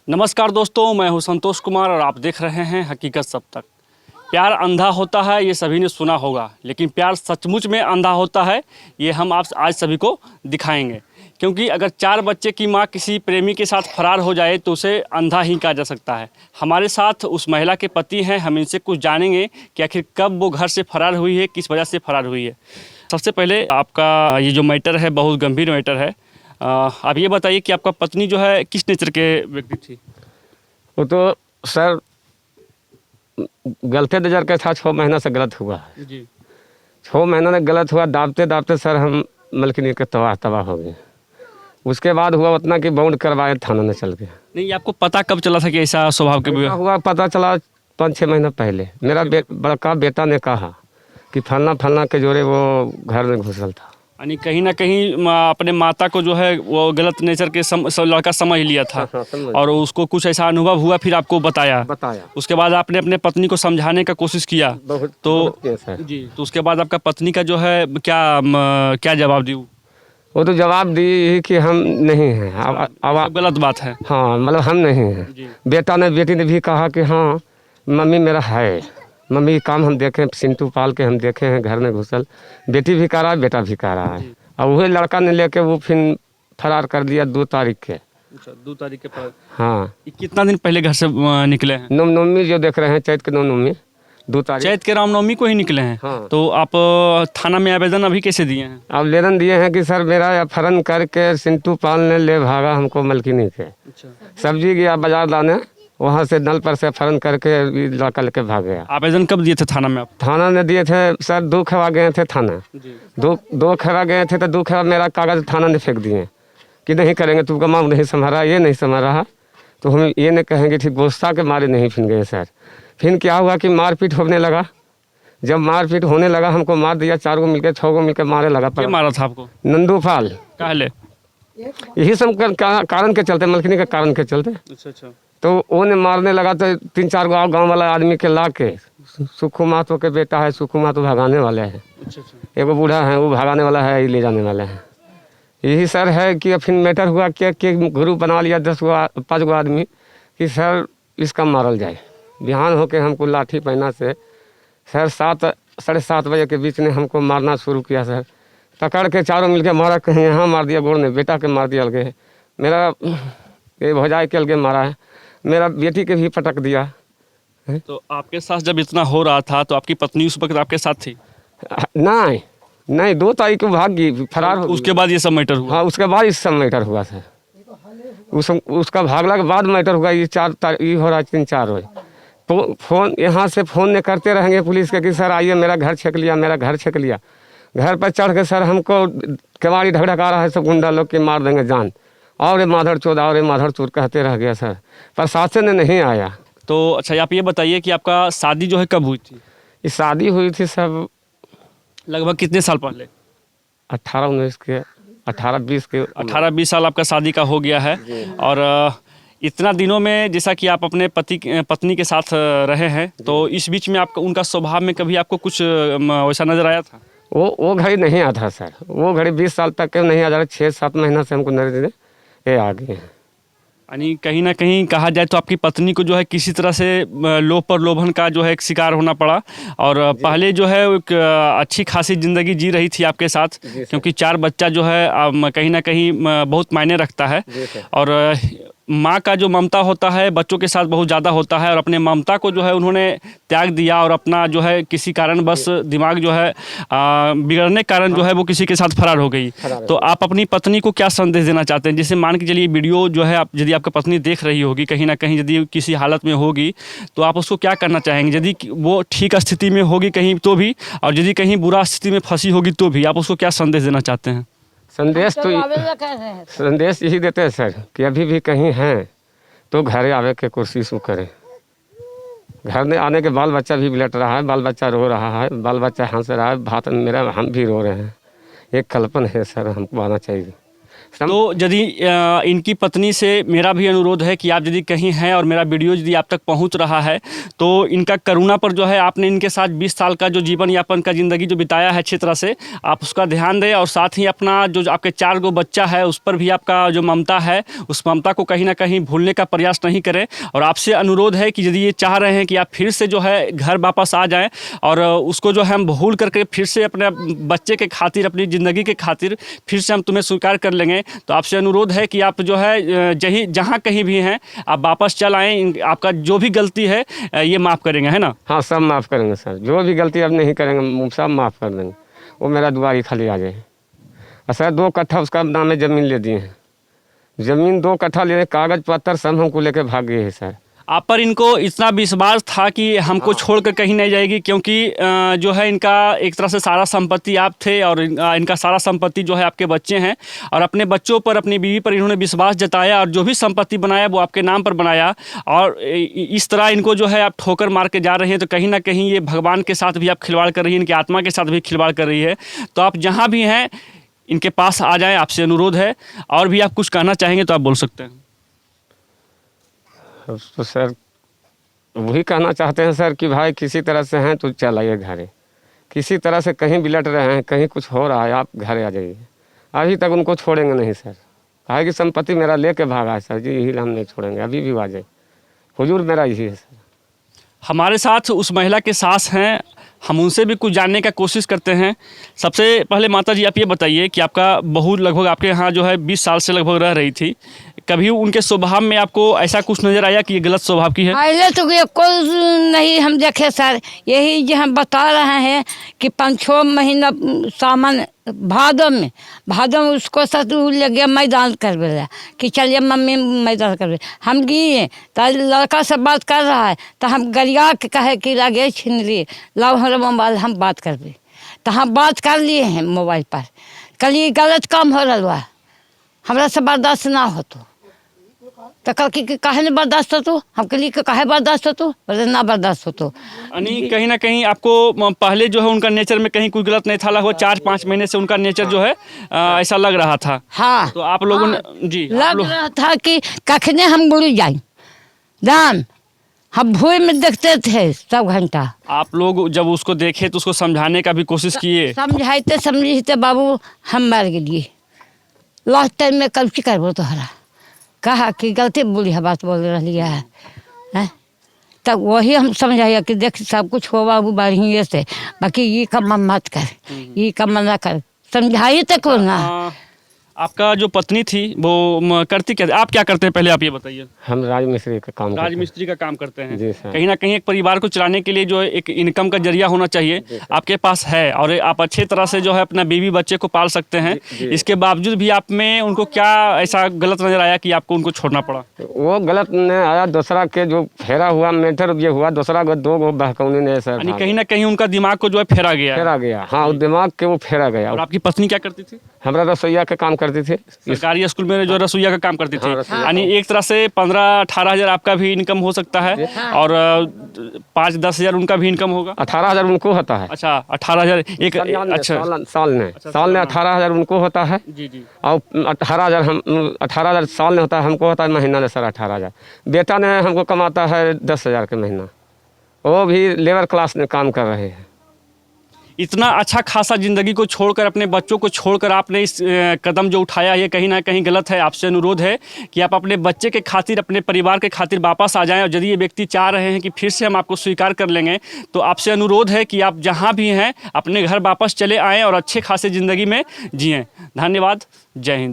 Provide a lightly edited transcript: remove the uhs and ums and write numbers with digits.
नमस्कार दोस्तों, मैं हूं संतोष कुमार और आप देख रहे हैं हकीकत सब तक। प्यार अंधा होता है ये सभी ने सुना होगा, लेकिन प्यार सचमुच में अंधा होता है ये हम आप आज सभी को दिखाएंगे। क्योंकि अगर 4 बच्चे की मां किसी प्रेमी के साथ फरार हो जाए तो उसे अंधा ही कहा जा सकता है। हमारे साथ उस महिला के पति हैं, हम इनसे कुछ जानेंगे कि आखिर कब वो घर से फरार हुई है, किस वजह से फरार हुई है। सबसे पहले आपका ये जो मैटर है बहुत गंभीर मैटर है। आप ये बताइए कि आपका पत्नी जो है किस नेचर के व्यक्ति थी? वो तो सर गलते नज़र का था। 6 महीना से गलत हुआ है जी। 6 महीना में गलत हुआ। दाबते दाबते सर हम मलकिनी के तबाह हो गए। उसके बाद हुआ उतना कि बाउंड करवाए थाना में चल के। नहीं, आपको पता कब चला था कि ऐसा स्वभाव के ऐसा हुआ पता चला 5-6 महीना पहले। मेरा बड़का बेटा ने कहा कि फलना के जोड़े वो घर में घुसल था। यानी कहीं ना कहीं अपने माता को जो है वो गलत नेचर के लड़का समझ लिया था। और उसको कुछ ऐसा अनुभव हुआ, फिर आपको बताया। उसके बाद आपने अपने पत्नी को समझाने का कोशिश किया। तो जी, तो उसके बाद आपका पत्नी का जो है क्या जवाब दी? वो तो जवाब दी कि हम नहीं हैं। अब गलत बात है। हाँ, मतलब हम नहीं हैं। बेटी ने भी कहा कि हाँ मम्मी मेरा है, मम्मी काम हम देखें, सिंटू पाल के हम देखे हैं घर में घुसल। बेटी भी कह रहा है, बेटा भी कह रहा है। और वही लड़का ने लेके वो फिर फरार कर दिया 2 तारीख के। अच्छा, 2 तारीख के पर? हाँ। कितना दिन पहले घर से निकले हैं? रामनवमी जो देख रहे हैं, चैत के रामनवमी 2 तारीख। चैत के रामनवमी को ही निकले हैं? हाँ। तो आप थाना में आवेदन अभी कैसे दिए हैं? आवेदन दिए हैं कि सर मेरा अपहरण करके सिंटू पाल ने ले भागा हमको मलकिनी के। अच्छा। सब्जी गया बाजार लाने, वहाँ से नल पर से अपहरण करके लड़का लेके भाग गया। आवेदन कब दिए थे थाना में आप? थाना में दिए थे सर, 2 खवा गए थे थाना। दो खवा गए थे तो 2 खवा मेरा कागज थाना ने फेंक दिए कि नहीं करेंगे, तू का मामला नहीं संभाला, ये नहीं संभाल रहा तो हम ये नहीं कहेंगे। ठीक गुस्सा के मारे नहीं फिर गए सर। फिर क्या हुआ कि मारपीट होने लगा। जब मारपीट होने लगा हमको मार दिया। 4 गो मिलकर 6 गो मिलकर मारे लगा। क्या मारा था आपको? नंदू पाल। काहले? यही सब कारण के चलते, मलकिनी के कारण के चलते। अच्छा। तो वो ने मारने लगा तो 3-4 गाँव वाला आदमी के ला के, सुखू महतो के बेटा है, सुखू महतो भगाने वाले हैं। अच्छा। एगो बूढ़ा है वो भगाने वाला है, ये ले जाने वाले हैं। यही सर है कि फिर मैटर हुआ कि ग्रुप बना लिया 5 गो आदमी कि सर इसका मारल जाए। बिहान होके हमको लाठी पहना से सर 7-7:30 बजे के बीच में हमको मारना शुरू किया सर। पकड़ के चारों मिलके मारा, कहीं यहाँ मार दिया गोड़ में, बेटा के मार दिया अलगे, मेरा ये भौजाई के अलगे मारा है, मेरा बेटी के भी पटक दिया। तो आपके साथ जब इतना हो रहा था तो आपकी पत्नी उस वक्त आपके साथ थी? नहीं 2 तारीख को भाग गई, फरार हो। उसके बाद ये सब मैटर हुआ? हाँ, उसके बाद इस सब मैटर हुआ सर। उसका भागला के बाद मैटर हुआ। ये 4 तारीख ये हो रहा है, 3-4 रोज तो फोन यहाँ से फ़ोन ने करते रहेंगे पुलिस के कि सर आइए मेरा घर छेक लिया, मेरा घर छेक लिया। घर पर चढ़ के सर हमको केवाड़ी ढकढका रहा है सब गुंडा लोग के, मार देंगे जान, और ये माधर चोद, और ये माधर चोद कहते रह गया सर। प्रशासन ने नहीं आया। तो अच्छा, आप ये बताइए कि आपका शादी जो है कब हुई थी? ये शादी हुई थी सब लगभग कितने साल पहले? 18-19 के, 18-20 के। 18-20 साल आपका शादी का हो गया है। और इतना दिनों में जैसा कि आप अपने पत्नी के साथ रहे हैं, तो इस बीच में आपका उनका स्वभाव में कभी आपको कुछ वैसा नज़र आया था? वो घड़ी नहीं आता था सर। वो घड़ी 20 साल तक के नहीं आ जा रहा। 6-7 महीना से हमको नजर ये आ गए हैं। यानी कहीं ना कहीं कहा जाए तो आपकी पत्नी को जो है किसी तरह से लोभ प्रलोभन का जो है एक शिकार होना पड़ा। और पहले जो है एक अच्छी खासी ज़िंदगी जी रही थी आपके साथ, क्योंकि 4 बच्चा जो है कहीं ना कहीं बहुत मायने रखता है। और माँ का जो ममता होता है बच्चों के साथ बहुत ज़्यादा होता है। और अपने ममता को जो है उन्होंने त्याग दिया और अपना जो है किसी कारण बस दिमाग जो है बिगड़ने के कारण जो है वो किसी के साथ फरार हो गई। तो आप अपनी पत्नी को क्या संदेश देना चाहते हैं? जैसे मान के चलिए वीडियो जो है यदि आपकी पत्नी देख रही होगी, कहीं ना कहीं यदि किसी हालत में होगी, तो आप उसको क्या करना चाहेंगे? यदि वो ठीक स्थिति में होगी कहीं तो भी, और यदि कहीं बुरा स्थिति में फंसी होगी तो भी, आप उसको क्या संदेश देना चाहते हैं? संदेश यही देते हैं सर कि अभी भी कहीं हैं तो घर आवे के कोशिश करें। घर में आने के बाल बच्चा भी बिलट रहा है, बाल बच्चा रो रहा है, बाल बच्चा हंस रहा है, भात मेरा हम भी रो रहे हैं। एक कल्पन है सर, हमको आना चाहिए। तो यदि इनकी पत्नी से मेरा भी अनुरोध है कि आप यदि कहीं हैं और मेरा वीडियो यदि आप तक पहुंच रहा है तो इनका करुणा पर जो है आपने इनके साथ 20 साल का जो जीवन यापन का ज़िंदगी जो बिताया है अच्छी तरह से आप उसका ध्यान दें और साथ ही अपना जो आपके 4 गो बच्चा है उस पर भी आपका जो ममता है उस ममता को कहीं ना कहीं भूलने का प्रयास नहीं करें। और आपसे अनुरोध है कि यदि ये चाह रहे हैं कि आप फिर से जो है घर वापस आ जाएँ और उसको जो है हम भूल करके फिर से अपने बच्चे के खातिर अपनी ज़िंदगी के खातिर फिर से हम तुम्हें स्वीकार कर लेंगे, तो आपसे अनुरोध है कि आप जो है जहाँ कहीं भी हैं आप वापस चल आएँ। आपका जो भी गलती है ये माफ़ करेंगे, है ना? हाँ, सब माफ़ करेंगे सर, जो भी गलती अब नहीं करेंगे सब माफ़ कर देंगे। वो मेरा दुआरी खाली आ जाए। और सर 2 कट्ठा उसका नाम में ज़मीन ले दिए हैं, ज़मीन 2 कट्ठा ले, कागज़ पत्तर सब हमको लेके भाग गए हैं सर। आप पर इनको इतना विश्वास था कि हमको छोड़कर कहीं नहीं जाएगी, क्योंकि जो है इनका एक तरह से सारा संपत्ति आप थे और इनका सारा संपत्ति जो है आपके बच्चे हैं और अपने बच्चों पर अपनी बीवी पर इन्होंने विश्वास जताया और जो भी संपत्ति बनाया वो आपके नाम पर बनाया और इस तरह इनको जो है आप ठोकर मार के जा रहे हैं, तो कहीं ना कहीं ये भगवान के साथ भी आप खिलवाड़ कर रही हैं, इनकी आत्मा के साथ भी खिलवाड़ कर रही है। तो आप जहाँ भी हैं इनके पास आ जाएँ, आपसे अनुरोध है। और भी आप कुछ कहना चाहेंगे तो आप बोल सकते हैं। तो सर वही कहना चाहते हैं सर कि भाई किसी तरह से हैं तो चल आइए घरे, किसी तरह से कहीं भी लट रहे हैं, कहीं कुछ हो रहा है, आप घरे आ जाइए। अभी तक उनको छोड़ेंगे नहीं सर, भाई की संपत्ति मेरा लेके भागा है सर जी, यही हम नहीं छोड़ेंगे, अभी भी आ जाए। हुजूर मेरा यही है सर। हमारे साथ उस महिला के सास हैं, हम उनसे भी कुछ जानने का कोशिश करते हैं। सबसे पहले माता जी आप ये बताइए कि आपका बहू लगभग आपके यहाँ जो है 20 साल से लगभग रह रही थी, कभी उनके स्वभाव में आपको ऐसा कुछ नज़र आया कि ये गलत स्वभाव की है? पहले तो ये कोई नहीं हम देखे सर, यही जो हम बता रहे हैं कि 5-6 महीना सामान भादों में उसको सर ले गया मैदान कर बोला कि चलिए मम्मी मैदान कर। हम गए तो लड़का से बात कर रहा है तो हम गरिया के कहे कि लगे छीन लिए, लाओ हमारा मोबाइल हम बात कर भी, तो हम बात कर लिए हैं मोबाइल पर। कल ये गलत काम हो रहा हुआ, हमरा से बर्दाश्त ना हो तो कल कि काहे नहीं बर्दाश्त हो, तो हम कल काहे बर्दाश्त हो, तो बोले ना बर्दाश्त हो। तो यानी कहीं ना कहीं आपको पहले जो है उनका नेचर में कहीं कोई गलत नहीं था, लगभग 4-5 महीने से उनका नेचर जो है ऐसा लग रहा था। हाँ, तो आप लोगों ने जी लग रहा था कि कखने हम बुड़ जाए दान, हम भूई में देखते थे सब घंटा। आप लोग जब उसको देखे तो उसको समझाने का भी कोशिश किए? समझाते बाबू हम मर गए, लास्ट टाइम में कल की करबो तोहरा, कहा कि गलती बुढ़िया बात बोल रही है, तब वही हम समझाइए कि देख सब कुछ हो बाबू बढ़िया से, बाकी ये कम मत कर, ये कम ना कर, समझाइए तक ना। आपका जो पत्नी थी वो करती क्या, आप क्या करते हैं पहले आप ये बताइए? हम राजमिस्त्री का काम करते हैं। राजमिस्त्री का काम करते हैं। जी सर। कहीं ना कहीं एक परिवार को चलाने के लिए जो है एक इनकम का जरिया होना चाहिए, आपके पास है और आप अच्छे तरह से जो है अपना बीवी बच्चे को पाल सकते हैं। इसके बावजूद भी आप में उनको क्या ऐसा गलत नजर आया कि आपको उनको छोड़ना पड़ा? वो गलत नहीं आया, दूसरा के जो फेरा हुआ मैटर ये हुआ, दूसरा को 2 बहकौनी ने सर, यानी कहीं ना कहीं उनका दिमाग को जो है फेरा गया। हाँ, दिमाग के वो फेरा गया। और आपकी पत्नी क्या करती थी? हमारा रसोईया का काम करती थी, सरकारी स्कूल में जो रसोईया का काम करती थी। यानी एक तरह से 15-18 हज़ार आपका भी इनकम हो सकता है और 5-10 हज़ार उनका भी इनकम होगा। 18,000 उनको होता है। अच्छा, 18,000 एक, अच्छा साल में 18,000 उनको होता है। जी जी। और 18,000 साल में होता है, हमको होता है महीना में सर 18,000। बेटा ने हमको कमाता है 10,000 के महीना, वो भी लेबर क्लास में काम कर रहे हैं। इतना अच्छा खासा ज़िंदगी को छोड़कर अपने बच्चों को छोड़कर आपने इस कदम जो उठाया ये कहीं ना कहीं गलत है। आपसे अनुरोध है कि आप अपने बच्चे के खातिर अपने परिवार के खातिर वापस आ जाएं और यदि ये व्यक्ति चाह रहे हैं कि फिर से हम आपको स्वीकार कर लेंगे तो आपसे अनुरोध है कि आप जहां भी हैं अपने घर वापस चले आएँ और अच्छे खासे ज़िंदगी में जिएँ। धन्यवाद। जय हिंद।